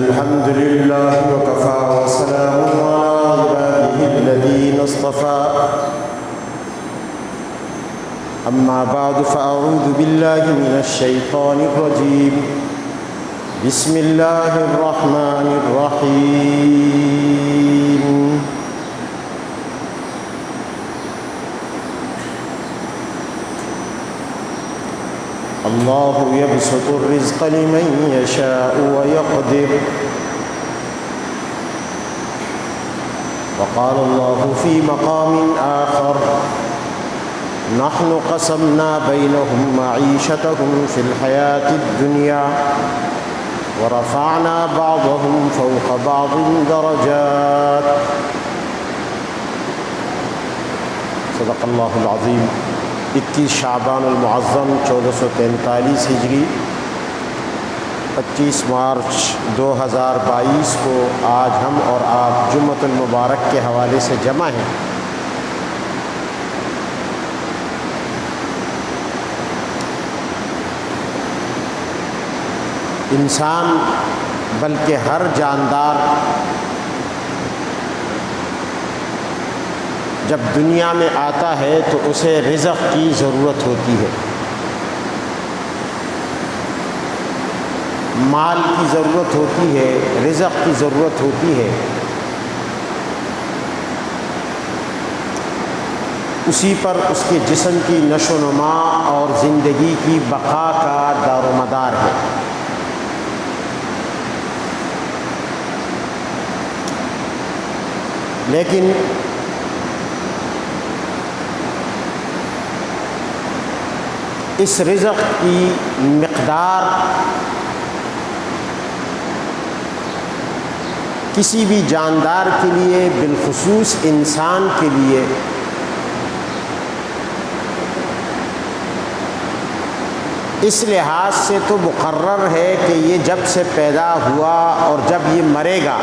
الحمد لله وكفى وسلام على عباده الذين اصطفى أما بعد فأعوذ بالله من الشيطان الرجيم بسم الله الرحمن الرحيم الله يبسط الرزق لمن يشاء ويقدر وقال الله في مقام آخر نحن قسمنا بينهم معيشتهم في الحياة الدنيا ورفعنا بعضهم فوق بعض درجات صدق اللہ العظیم۔ 21 شعبان المعظم 1443 ہجری، 25 مارچ 2022 کو آج ہم اور آپ جمعۃ المبارک کے حوالے سے جمع ہیں۔ انسان بلکہ ہر جاندار جب دنیا میں آتا ہے تو اسے رزق کی ضرورت ہوتی ہے، مال کی ضرورت ہوتی ہے، رزق کی ضرورت ہوتی ہے۔ اسی پر اس کے جسم کی نشو و نما اور زندگی کی بقا کا دار و مدار ہے۔ لیکن اس رزق کی مقدار کسی بھی جاندار کے لیے، بالخصوص انسان کے لیے اس لحاظ سے تو مقرر ہے کہ یہ جب سے پیدا ہوا اور جب یہ مرے گا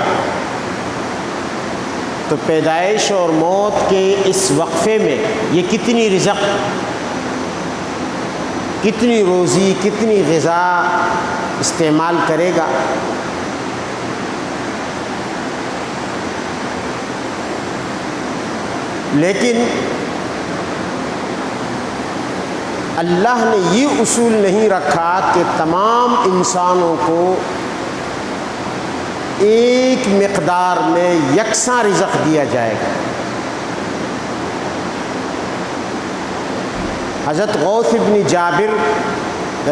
تو پیدائش اور موت کے اس وقفے میں یہ کتنی رزق، کتنی روزی، کتنی غذا استعمال کرے گا۔ لیکن اللہ نے یہ اصول نہیں رکھا کہ تمام انسانوں کو ایک مقدار میں یکساں رزق دیا جائے گا۔ حضرت غوث ابن جابر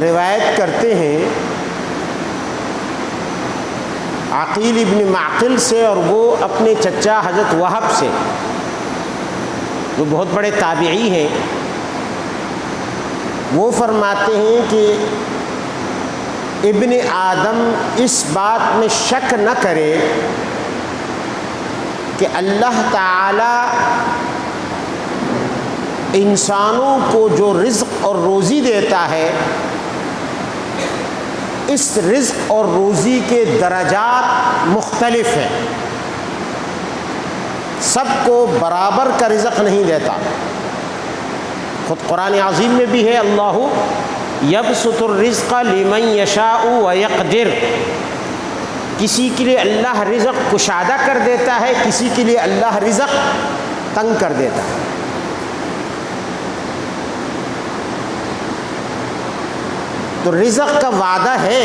روایت کرتے ہیں عقیل ابن معقل سے، اور وہ اپنے چچا حضرت وہب سے، وہ بہت بڑے تابعی ہیں۔ وہ فرماتے ہیں کہ ابن آدم اس بات میں شک نہ کرے کہ اللہ تعالی انسانوں کو جو رزق اور روزی دیتا ہے، اس رزق اور روزی کے درجات مختلف ہیں، سب کو برابر کا رزق نہیں دیتا۔ خود قرآن عظیم میں بھی ہے اللہ یبسط الرزق لمن یشاء ویقدر، کسی کے لیے اللہ رزق کشادہ کر دیتا ہے، کسی کے لیے اللہ رزق تنگ کر دیتا ہے۔ تو رزق کا وعدہ ہے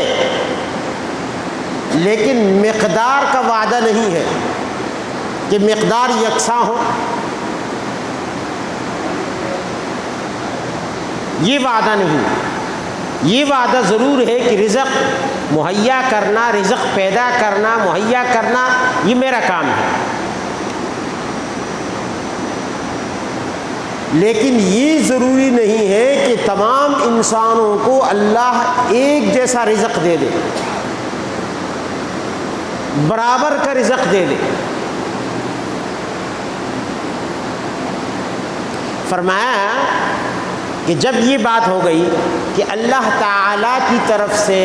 لیکن مقدار کا وعدہ نہیں ہے کہ مقدار یکساں ہو، یہ وعدہ نہیں۔ یہ وعدہ ضرور ہے کہ رزق مہیا کرنا، رزق پیدا کرنا، مہیا کرنا، یہ میرا کام ہے، لیکن یہ ضروری نہیں ہے کہ تمام انسانوں کو اللہ ایک جیسا رزق دے دے، برابر کا رزق دے دے۔ فرمایا کہ جب یہ بات ہو گئی کہ اللہ تعالیٰ کی طرف سے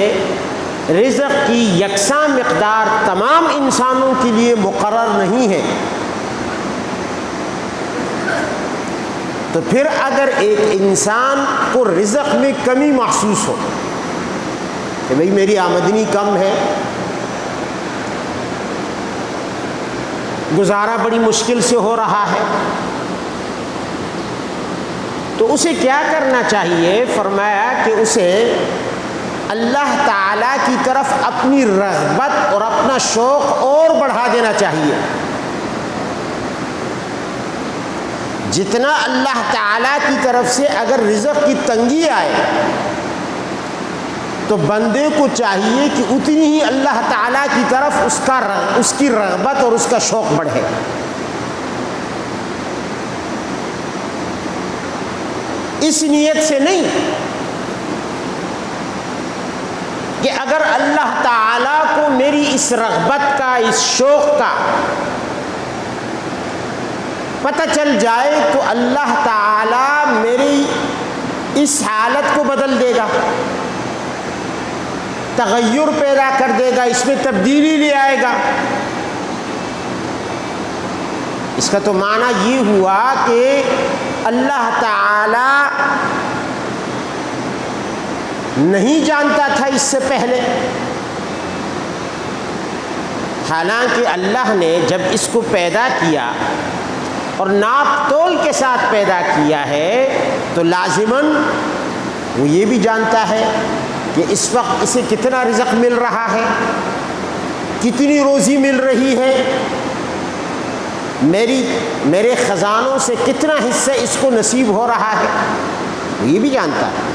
رزق کی یکساں مقدار تمام انسانوں کے لیے مقرر نہیں ہے، تو پھر اگر ایک انسان کو رزق میں کمی محسوس ہو کہ بھئی میری آمدنی کم ہے، گزارا بڑی مشکل سے ہو رہا ہے، تو اسے کیا کرنا چاہیے؟ فرمایا کہ اسے اللہ تعالیٰ کی طرف اپنی رغبت اور اپنا شوق اور بڑھا دینا چاہیے۔ جتنا اللہ تعالیٰ کی طرف سے اگر رزق کی تنگی آئے تو بندے کو چاہیے کہ اتنی ہی اللہ تعالیٰ کی طرف اس کی رغبت اور اس کا شوق بڑھے۔ اس نیت سے نہیں کہ اگر اللہ تعالیٰ کو میری اس رغبت کا، اس شوق کا پتہ چل جائے تو اللہ تعالیٰ میری اس حالت کو بدل دے گا، تغیر پیدا کر دے گا، اس میں تبدیلی لے آئے گا۔ اس کا تو معنی یہ ہوا کہ اللہ تعالیٰ نہیں جانتا تھا اس سے پہلے، حالانکہ اللہ نے جب اس کو پیدا کیا اور ناپ تول کے ساتھ پیدا کیا ہے تو لازماً وہ یہ بھی جانتا ہے کہ اس وقت اسے کتنا رزق مل رہا ہے، کتنی روزی مل رہی ہے، میرے خزانوں سے کتنا حصہ اس کو نصیب ہو رہا ہے، وہ یہ بھی جانتا ہے۔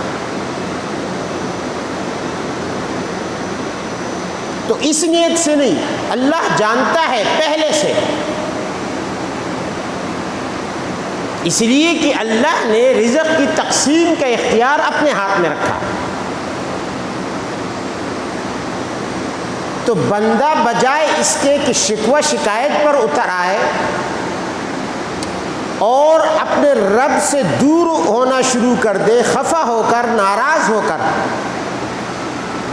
تو اس نیت سے نہیں، اللہ جانتا ہے پہلے سے، اس لیے کہ اللہ نے رزق کی تقسیم کا اختیار اپنے ہاتھ میں رکھا۔ تو بندہ بجائے اس کے کہ شکوہ شکایت پر اتر آئے اور اپنے رب سے دور ہونا شروع کر دے، خفا ہو کر، ناراض ہو کر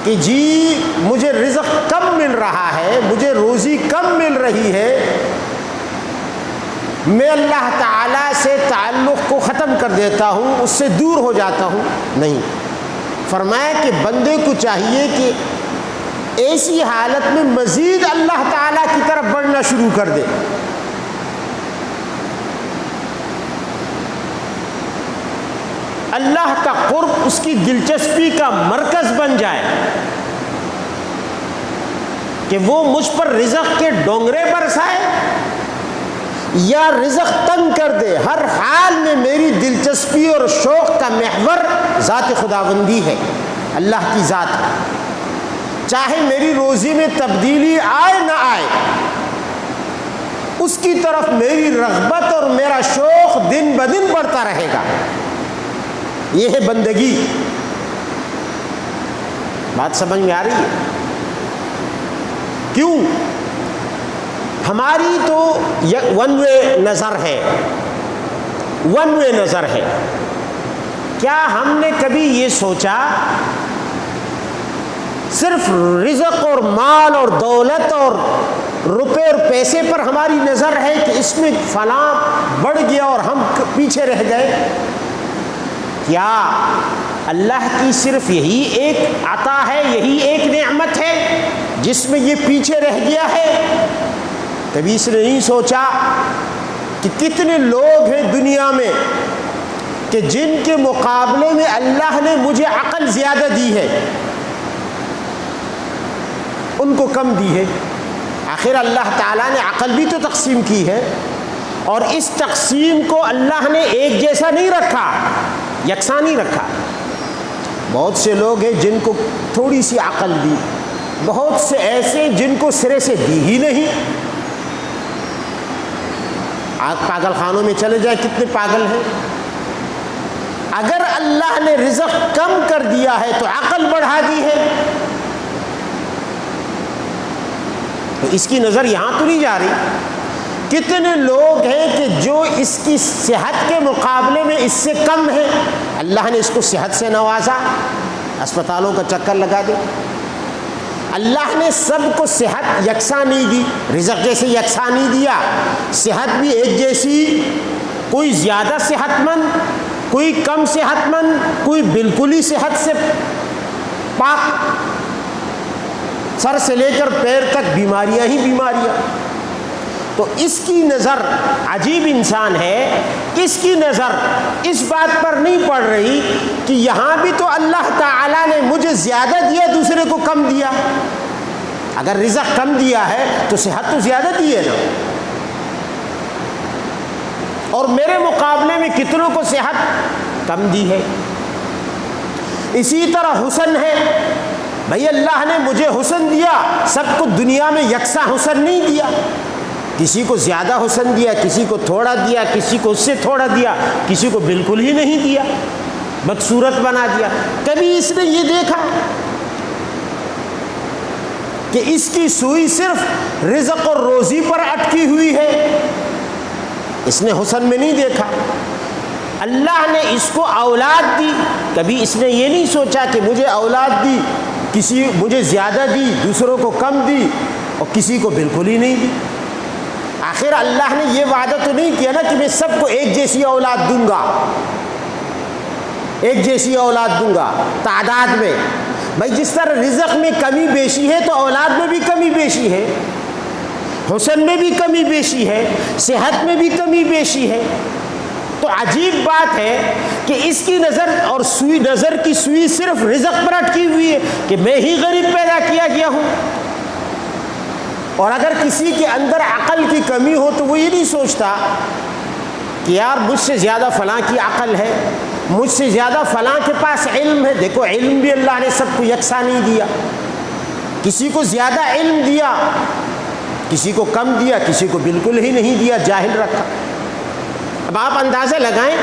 کہ جی مجھے رزق کم مل رہا ہے، مجھے روزی کم مل رہی ہے، میں اللہ تعالیٰ سے تعلق کو ختم کر دیتا ہوں، اس سے دور ہو جاتا ہوں، نہیں۔ فرمایا کہ بندے کو چاہیے کہ ایسی حالت میں مزید اللہ تعالیٰ کی طرف بڑھنا شروع کر دے۔ اللہ کا قرب اس کی دلچسپی کا مرکز بن جائے کہ وہ مجھ پر رزق کے ڈونگرے برسائے یا رزق تنگ کر دے، ہر حال میں میری دلچسپی اور شوق کا محور ذات خداوندی ہے، اللہ کی ذات ہے۔ چاہے میری روزی میں تبدیلی آئے نہ آئے، اس کی طرف میری رغبت اور میرا شوق دن بدن بڑھتا رہے گا۔ یہ ہے بندگی۔ بات سمجھ میں آ رہی ہے؟ کیوں؟ ہماری تو ون وے نظر ہے، ون وے نظر ہے۔ کیا ہم نے کبھی یہ سوچا صرف رزق اور مال اور دولت اور روپے اور پیسے پر ہماری نظر ہے کہ اس میں فلاں بڑھ گیا اور ہم پیچھے رہ گئے؟ کیا اللہ کی صرف یہی ایک عطا ہے، یہی ایک نعمت ہے جس میں یہ پیچھے رہ گیا ہے؟ کبھی اس نے نہیں سوچا کہ کتنے لوگ ہیں دنیا میں کہ جن کے مقابلے میں اللہ نے مجھے عقل زیادہ دی ہے، ان کو کم دی ہے۔ آخر اللہ تعالیٰ نے عقل بھی تو تقسیم کی ہے، اور اس تقسیم کو اللہ نے ایک جیسا نہیں رکھا، یکساں نہیں رکھا۔ بہت سے لوگ ہیں جن کو تھوڑی سی عقل دی، بہت سے ایسے جن کو سرے سے دی ہی نہیں۔ آج پاگل خانوں میں چلے جائیں، کتنے پاگل ہیں۔ اگر اللہ نے رزق کم کر دیا ہے تو عقل بڑھا دی ہے، تو اس کی نظر یہاں تو نہیں جا رہی۔ کتنے لوگ ہیں کہ جو اس کی صحت کے مقابلے میں اس سے کم ہے، اللہ نے اس کو صحت سے نوازا، اسپتالوں کا چکر لگا دے۔ اللہ نے سب کو صحت یکساں نہیں دی، رزق جیسے یکساں نہیں دیا، صحت بھی ایک جیسی، کوئی زیادہ صحت مند، کوئی کم صحت مند، کوئی بالکل ہی صحت سے پاک، سر سے لے کر پیر تک بیماریاں ہی بیماریاں۔ تو اس کی نظر عجیب انسان ہے، اس کی نظر اس بات پر نہیں پڑ رہی کہ یہاں بھی تو اللہ تعالیٰ نے مجھے زیادہ دیا، دوسرے کو کم دیا۔ اگر رزق کم دیا ہے تو صحت تو زیادہ دی ہے نا، اور میرے مقابلے میں کتنوں کو صحت کم دی ہے۔ اسی طرح حسن ہے، بھئی اللہ نے مجھے حسن دیا، سب کو دنیا میں یکساں حسن نہیں دیا، کسی کو زیادہ حسن دیا، کسی کو تھوڑا دیا، کسی کو اس سے تھوڑا دیا، کسی کو بالکل ہی نہیں دیا، بدصورت بنا دیا۔ کبھی اس نے یہ دیکھا کہ اس کی سوئی صرف رزق اور روزی پر اٹکی ہوئی ہے؟ اس نے حسن میں نہیں دیکھا۔ اللہ نے اس کو اولاد دی، کبھی اس نے یہ نہیں سوچا کہ مجھے اولاد دی، کسی مجھے زیادہ دی، دوسروں کو کم دی، اور کسی کو بالکل ہی نہیں دی۔ آخر اللہ نے یہ وعدہ تو نہیں کیا نا کہ میں سب کو ایک جیسی اولاد دوں گا، ایک جیسی اولاد دوں گا تعداد میں۔ بھائی جس طرح رزق میں کمی بیشی ہے تو اولاد میں بھی کمی بیشی ہے، حسن میں بھی کمی بیشی ہے، صحت میں بھی کمی بیشی ہے۔ تو عجیب بات ہے کہ اس کی نظر اور نظر کی سوئی صرف رزق پر اٹکی ہوئی ہے کہ میں ہی غریب پیدا کیا گیا ہوں۔ اور اگر کسی کے اندر عقل کی کمی ہو تو وہ یہ نہیں سوچتا کہ یار مجھ سے زیادہ فلاں کی عقل ہے، مجھ سے زیادہ فلاں کے پاس علم ہے۔ دیکھو علم بھی اللہ نے سب کو یکساں نہیں دیا، کسی کو زیادہ علم دیا، کسی کو کم دیا، کسی کو بالکل ہی نہیں دیا، جاہل رکھا۔ اب آپ اندازہ لگائیں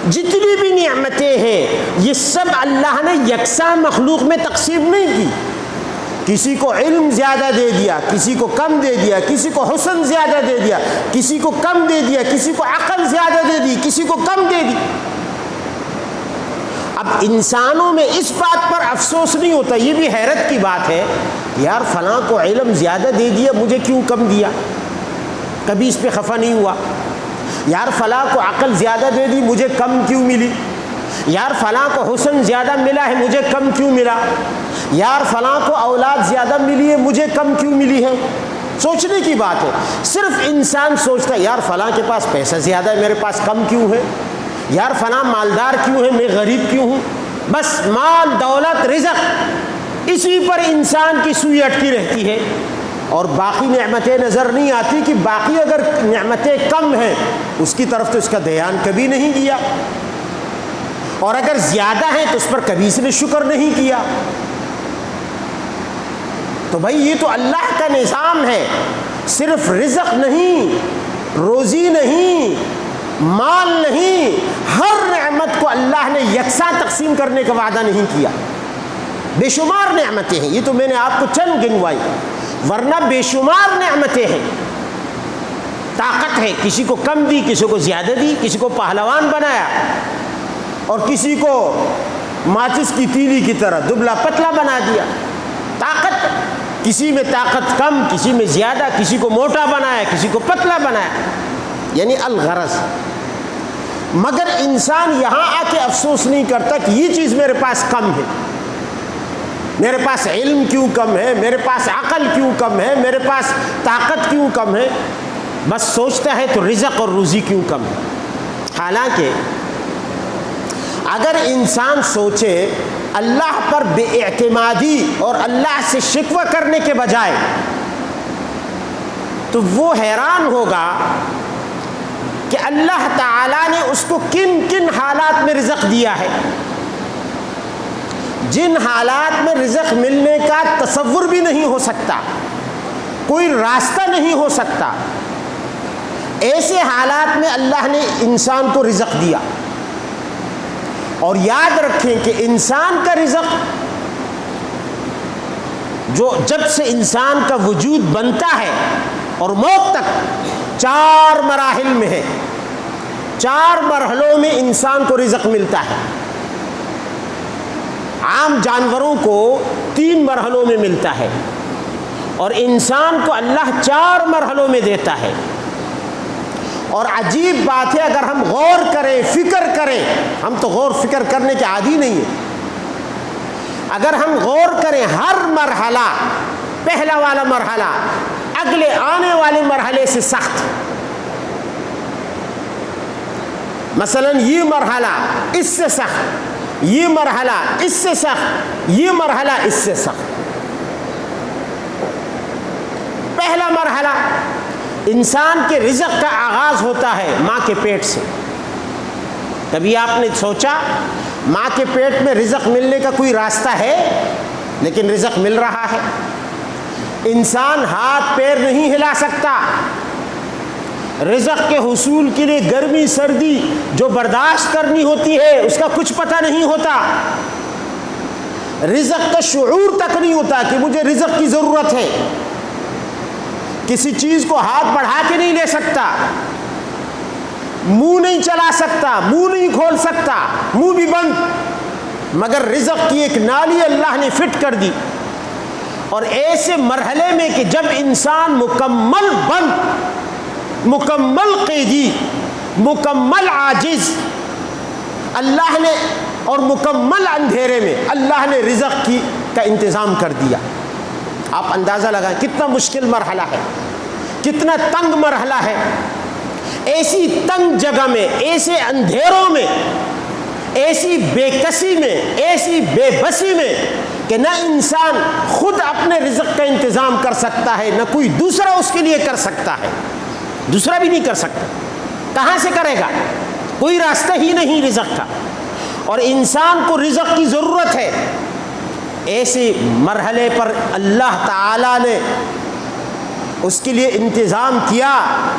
جتنی بھی نعمتیں ہیں یہ سب اللہ نے یکساں مخلوق میں تقسیم نہیں کی، کسی کو علم زیادہ دے دیا، کسی کو کم دے دیا، کسی کو حسن زیادہ دے دیا، کسی کو کم دے دیا، کسی کو عقل زیادہ دے دی، کسی کو کم دے دی۔ اب انسانوں میں اس بات پر افسوس نہیں ہوتا، یہ بھی حیرت کی بات ہے، یار فلاں کو علم زیادہ دے دیا مجھے کیوں کم دیا، کبھی اس پہ خفا نہیں ہوا۔ یار فلاں کو عقل زیادہ دے دی مجھے کم کیوں ملی، یار فلاں کو حسن زیادہ ملا ہے مجھے کم کیوں ملا، یار فلاں کو اولاد زیادہ ملی ہے مجھے کم کیوں ملی ہے۔ سوچنے کی بات ہے، صرف انسان سوچتا ہے یار فلاں کے پاس پیسہ زیادہ ہے میرے پاس کم کیوں ہے، یار فلاں مالدار کیوں ہے میں غریب کیوں ہوں۔ بس مال دولت رزق اسی پر انسان کی سوئی اٹکی رہتی ہے، اور باقی نعمتیں نظر نہیں آتی کہ باقی اگر نعمتیں کم ہیں اس کی طرف تو اس کا دھیان کبھی نہیں کیا، اور اگر زیادہ ہیں تو اس پر کبھی اس نے شکر نہیں کیا۔ تو بھائی یہ تو اللہ کا نظام ہے، صرف رزق نہیں، روزی نہیں، مال نہیں، ہر نعمت کو اللہ نے یکساں تقسیم کرنے کا وعدہ نہیں کیا۔ بے شمار نعمتیں ہیں، یہ تو میں نے آپ کو چند گنوائی، ورنہ بے شمار نعمتیں ہیں۔ طاقت ہے، کسی کو کم دی، کسی کو زیادہ دی، کسی کو پہلوان بنایا اور کسی کو ماچس کی تیلی کی طرح دبلا پتلا بنا دیا۔ طاقت، کسی میں طاقت کم، کسی میں زیادہ، کسی کو موٹا بنایا، کسی کو پتلا بنایا، یعنی الغرض۔ مگر انسان یہاں آ کے افسوس نہیں کرتا کہ یہ چیز میرے پاس کم ہے، میرے پاس علم کیوں کم ہے، میرے پاس عقل کیوں کم ہے، میرے پاس طاقت کیوں کم ہے، بس سوچتا ہے تو رزق اور روزی کیوں کم ہے۔ حالانکہ اگر انسان سوچے اللہ پر بے اعتمادی اور اللہ سے شکوہ کرنے کے بجائے، تو وہ حیران ہوگا کہ اللہ تعالیٰ نے اس کو کن کن حالات میں رزق دیا ہے، جن حالات میں رزق ملنے کا تصور بھی نہیں ہو سکتا، کوئی راستہ نہیں ہو سکتا، ایسے حالات میں اللہ نے انسان کو رزق دیا۔ اور یاد رکھیں کہ انسان کا رزق جو جب سے انسان کا وجود بنتا ہے اور موت تک 4 مراحل میں ہے، 4 مرحلوں میں انسان کو رزق ملتا ہے۔ عام جانوروں کو 3 مرحلوں میں ملتا ہے، اور انسان کو اللہ 4 مرحلوں میں دیتا ہے۔ اور عجیب بات ہے، اگر ہم غور کریں، فکر کریں، ہم تو غور فکر کرنے کے عادی نہیں ہیں، اگر ہم غور کریں ہر مرحلہ، پہلا والا مرحلہ اگلے آنے والے مرحلے سے سخت. مثلا یہ مرحلہ اس سے سخت، یہ مرحلہ اس سے سخت، یہ مرحلہ اس سے سخت. پہلا مرحلہ انسان کے رزق کا آغاز ہوتا ہے ماں کے پیٹ سے. کبھی آپ نے سوچا ماں کے پیٹ میں رزق ملنے کا کوئی راستہ ہے؟ لیکن رزق مل رہا ہے. انسان ہاتھ پیر نہیں ہلا سکتا. رزق کے حصول کے لیے گرمی سردی جو برداشت کرنی ہوتی ہے اس کا کچھ پتہ نہیں ہوتا. رزق کا شعور تک نہیں ہوتا کہ مجھے رزق کی ضرورت ہے. کسی چیز کو ہاتھ بڑھا کے نہیں لے سکتا، منہ نہیں چلا سکتا، منہ نہیں کھول سکتا، منہ بھی بند. مگر رزق کی ایک نالی اللہ نے فٹ کر دی. اور ایسے مرحلے میں کہ جب انسان مکمل بند، مکمل قیدی، مکمل عاجز، اللہ نے اور مکمل اندھیرے میں اللہ نے رزق کا انتظام کر دیا. آپ اندازہ لگائیں کتنا مشکل مرحلہ ہے، کتنا تنگ مرحلہ ہے. ایسی تنگ جگہ میں، ایسے اندھیروں میں، ایسی بے کسی میں، ایسی بے بسی میں کہ نہ انسان خود اپنے رزق کا انتظام کر سکتا ہے، نہ کوئی دوسرا اس کے لیے کر سکتا ہے. دوسرا بھی نہیں کر سکتا. کہاں سے کرے گا؟ کوئی راستہ ہی نہیں رزق کا. اور انسان کو رزق کی ضرورت ہے. ایسے مرحلے پر اللہ تعالیٰ نے اس کے لیے انتظام کیا.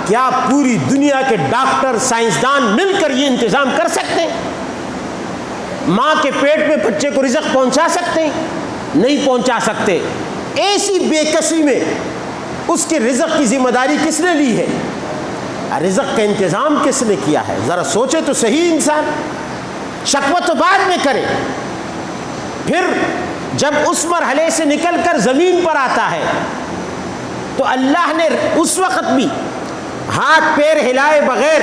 کیا پوری دنیا کے ڈاکٹر سائنسدان مل کر یہ انتظام کر سکتے ہیں؟ ماں کے پیٹ میں بچے کو رزق پہنچا سکتے ہیں؟ نہیں پہنچا سکتے. ایسی بے کسی میں اس کے رزق کی ذمہ داری کس نے لی ہے؟ رزق کا انتظام کس نے کیا ہے؟ ذرا سوچے تو صحیح. انسان شکوہ تو بعد میں کرے. پھر جب اس مرحلے سے نکل کر زمین پر آتا ہے تو اللہ نے اس وقت بھی ہاتھ پیر ہلائے بغیر،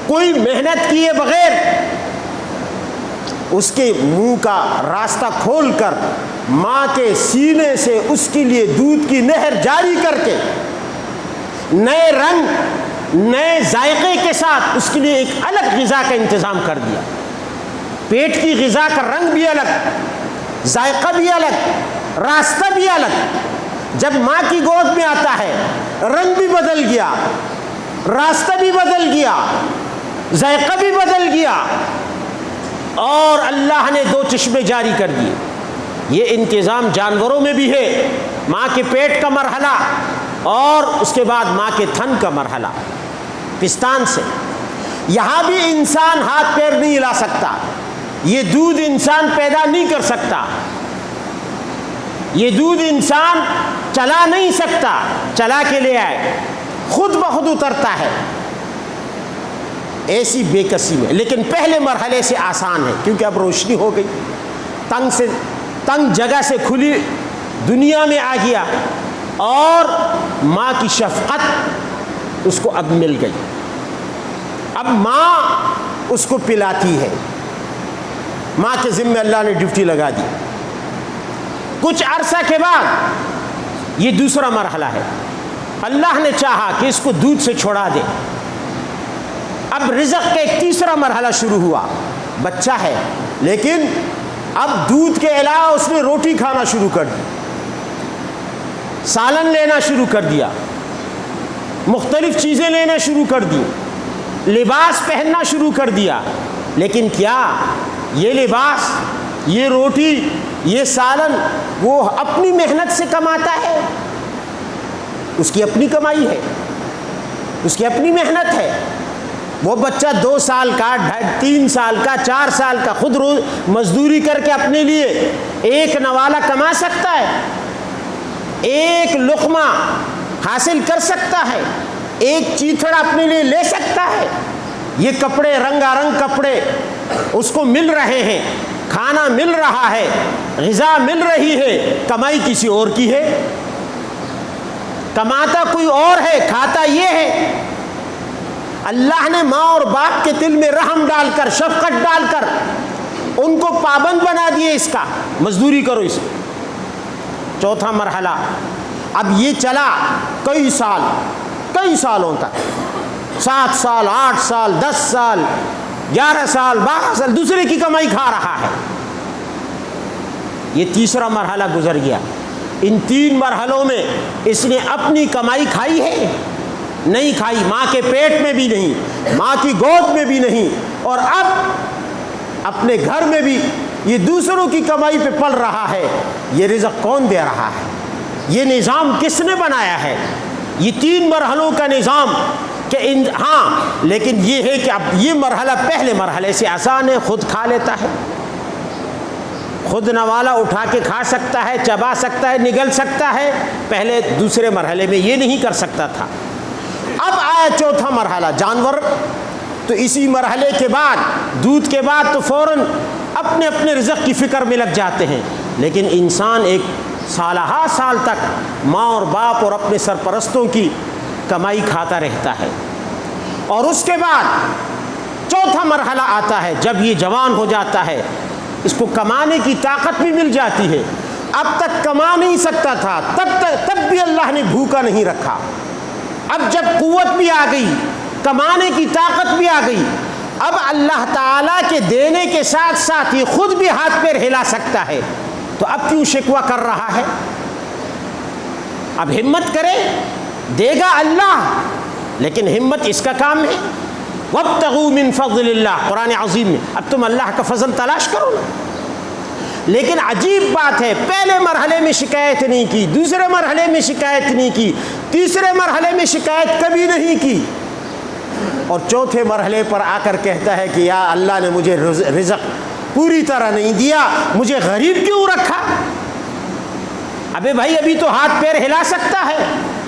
کوئی محنت کیے بغیر، اس کے منہ کا راستہ کھول کر ماں کے سینے سے اس کے لیے دودھ کی نہر جاری کر کے نئے رنگ، نئے ذائقے کے ساتھ اس کے لیے ایک الگ غذا کا انتظام کر دیا. پیٹ کی غذا کا رنگ بھی الگ، ذائقہ بھی الگ، راستہ بھی الگ. جب ماں کی گود میں آتا ہے رنگ بھی بدل گیا، راستہ بھی بدل گیا، ذائقہ بھی بدل گیا. اور اللہ نے 2 چشمے جاری کر دیے. یہ انتظام جانوروں میں بھی ہے. ماں کے پیٹ کا مرحلہ اور اس کے بعد ماں کے تھن کا مرحلہ پستان سے. یہاں بھی انسان ہاتھ پیر نہیں ہلا سکتا. یہ دودھ انسان پیدا نہیں کر سکتا. یہ دودھ انسان چلا نہیں سکتا. چلا کے لے آئے، خود بخود اترتا ہے. ایسی بے کسی میں. لیکن پہلے مرحلے سے آسان ہے کیونکہ اب روشنی ہو گئی. تنگ جگہ سے کھلی دنیا میں آ گیا اور ماں کی شفقت اس کو اب مل گئی. اب ماں اس کو پلاتی ہے. ماں کے ذمہ اللہ نے ڈیوٹی لگا دی. کچھ عرصہ کے بعد یہ دوسرا مرحلہ ہے. اللہ نے چاہا کہ اس کو دودھ سے چھوڑا دے. اب رزق کا ایک تیسرا مرحلہ شروع ہوا. بچہ ہے لیکن اب دودھ کے علاوہ اس نے روٹی کھانا شروع کر دی، سالن لینا شروع کر دیا، مختلف چیزیں لینا شروع کر دی، لباس پہننا شروع کر دیا. لیکن کیا یہ لباس، یہ روٹی، یہ سالن وہ اپنی محنت سے کماتا ہے؟ اس کی اپنی کمائی ہے، اس کی اپنی محنت ہے. وہ بچہ 2 سال کا، 3 سال کا، 4 سال کا خود روز مزدوری کر کے اپنے لیے ایک نوالا کما سکتا ہے، ایک لقمہ حاصل کر سکتا ہے، ایک چیتھڑا اپنے لیے لے سکتا ہے. یہ کپڑے رنگا رنگ کپڑے اس کو مل رہے ہیں، کھانا مل رہا ہے، غذا مل رہی ہے. کمائی کسی اور کی ہے، کماتا کوئی اور ہے، کھاتا یہ ہے. اللہ نے ماں اور باپ کے دل میں رحم ڈال کر، شفقت ڈال کر ان کو پابند بنا دیے اس کا، مزدوری کرو اس. چوتھا مرحلہ اب یہ چلا کئی سالوں تک، 7 سال 8 سال 10 سال 11 سال 12 سال دوسرے کی کمائی کھا رہا ہے۔ یہ تیسرا مرحلہ گزر گیا۔ ان 3 مرحلوں میں اس نے اپنی کمائی کھائی ہے؟ نہیں کھائی، ماں کے پیٹ میں بھی نہیں، ماں کی گود میں بھی نہیں، اور اب اپنے گھر میں بھی یہ دوسروں کی کمائی پہ پل رہا ہے۔ یہ رزق کون دے رہا ہے؟ یہ نظام کس نے بنایا ہے؟ یہ 3 مرحلوں کا نظام کہ ہاں، لیکن یہ ہے کہ اب یہ مرحلہ پہلے مرحلے سے آسان ہے، خود کھا لیتا ہے، خود نوالا اٹھا کے کھا سکتا ہے، چبا سکتا ہے، نگل سکتا ہے۔ پہلے دوسرے مرحلے میں یہ نہیں کر سکتا تھا۔ اب آیا چوتھا مرحلہ، جانور تو اسی مرحلے کے بعد، دودھ کے بعد تو فوراً اپنے اپنے رزق کی فکر میں لگ جاتے ہیں، لیکن انسان ایک سالہ سال تک ماں اور باپ اور اپنے سرپرستوں کی کمائی کھاتا رہتا ہے۔ اور اس کے بعد چوتھا مرحلہ آتا ہے جب یہ جوان ہو جاتا ہے، اس کو کمانے کی طاقت بھی مل جاتی ہے۔ اب تک کما نہیں سکتا تھا، تب بھی اللہ نے بھوکا نہیں رکھا۔ اب جب قوت بھی آ گئی، کمانے کی طاقت بھی آ گئی، اب اللہ تعالیٰ کے دینے کے ساتھ ساتھ یہ خود بھی ہاتھ پیر ہلا سکتا ہے، تو اب کیوں شکوہ کر رہا ہے؟ اب ہمت کرے، دے گا اللہ، لیکن ہمت اس کا کام ہے۔ وَابْتَغُوا مِن فَضْلِ اللَّهِ، قرآن عظیم میں اب تم اللہ کا فضل تلاش کرو نا۔ لیکن عجیب بات ہے، پہلے مرحلے میں شکایت نہیں کی، دوسرے مرحلے میں شکایت نہیں کی، تیسرے مرحلے میں شکایت کبھی نہیں کی، اور چوتھے مرحلے پر آ کر کہتا ہے کہ یا اللہ نے مجھے رزق پوری طرح نہیں دیا، مجھے غریب کیوں رکھا؟ ابے بھائی، ابھی تو ہاتھ پیر ہلا سکتا ہے،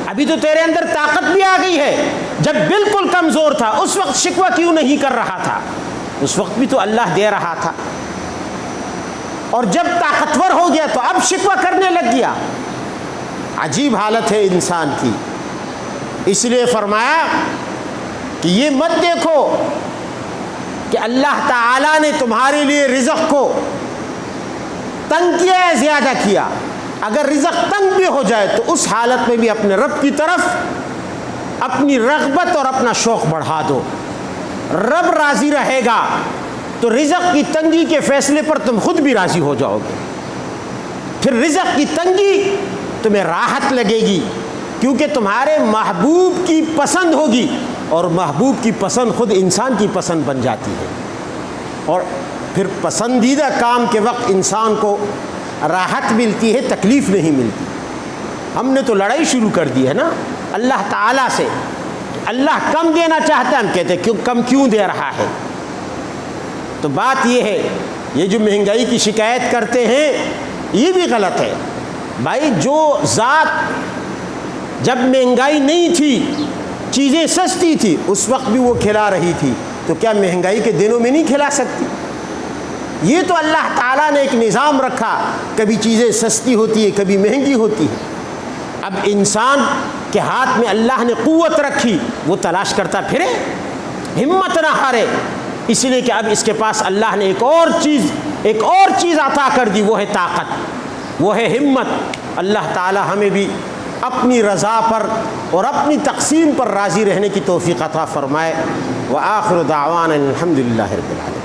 ابھی تو تیرے اندر طاقت بھی آ گئی ہے۔ جب بالکل کمزور تھا اس وقت شکوہ کیوں نہیں کر رہا تھا؟ اس وقت بھی تو اللہ دے رہا تھا، اور جب طاقتور ہو گیا تو اب شکوہ کرنے لگ گیا۔ عجیب حالت ہے انسان کی۔ اس لیے فرمایا کہ یہ مت دیکھو کہ اللہ تعالیٰ نے تمہارے لیے رزق کو تنگ کیا ہے، زیادہ کیا۔ اگر رزق تنگ بھی ہو جائے تو اس حالت میں بھی اپنے رب کی طرف اپنی رغبت اور اپنا شوق بڑھا دو۔ رب راضی رہے گا تو رزق کی تنگی کے فیصلے پر تم خود بھی راضی ہو جاؤ گے۔ پھر رزق کی تنگی تمہیں راحت لگے گی، کیونکہ تمہارے محبوب کی پسند ہوگی، اور محبوب کی پسند خود انسان کی پسند بن جاتی ہے، اور پھر پسندیدہ کام کے وقت انسان کو راحت ملتی ہے، تکلیف نہیں ملتی۔ ہم نے تو لڑائی شروع کر دی ہے نا اللہ تعالیٰ سے، اللہ کم دینا چاہتا ہے، ہم کہتے ہیں کم کیوں دے رہا ہے؟ تو بات یہ ہے، یہ جو مہنگائی کی شکایت کرتے ہیں یہ بھی غلط ہے۔ بھائی، جو ذات جب مہنگائی نہیں تھی، چیزیں سستی تھی، اس وقت بھی وہ کھلا رہی تھی، تو کیا مہنگائی کے دنوں میں نہیں کھلا سکتی؟ یہ تو اللہ تعالیٰ نے ایک نظام رکھا، کبھی چیزیں سستی ہوتی ہے، کبھی مہنگی ہوتی ہے۔ اب انسان کے ہاتھ میں اللہ نے قوت رکھی، وہ تلاش کرتا پھرے، ہمت نہ ہارے، اس لیے کہ اب اس کے پاس اللہ نے ایک اور چیز عطا کر دی، وہ ہے طاقت، وہ ہے ہمت۔ اللہ تعالیٰ ہمیں بھی اپنی رضا پر اور اپنی تقسیم پر راضی رہنے کی توفیق عطا فرمائے۔ وآخر دعوانا الحمد للہ رب العالمین۔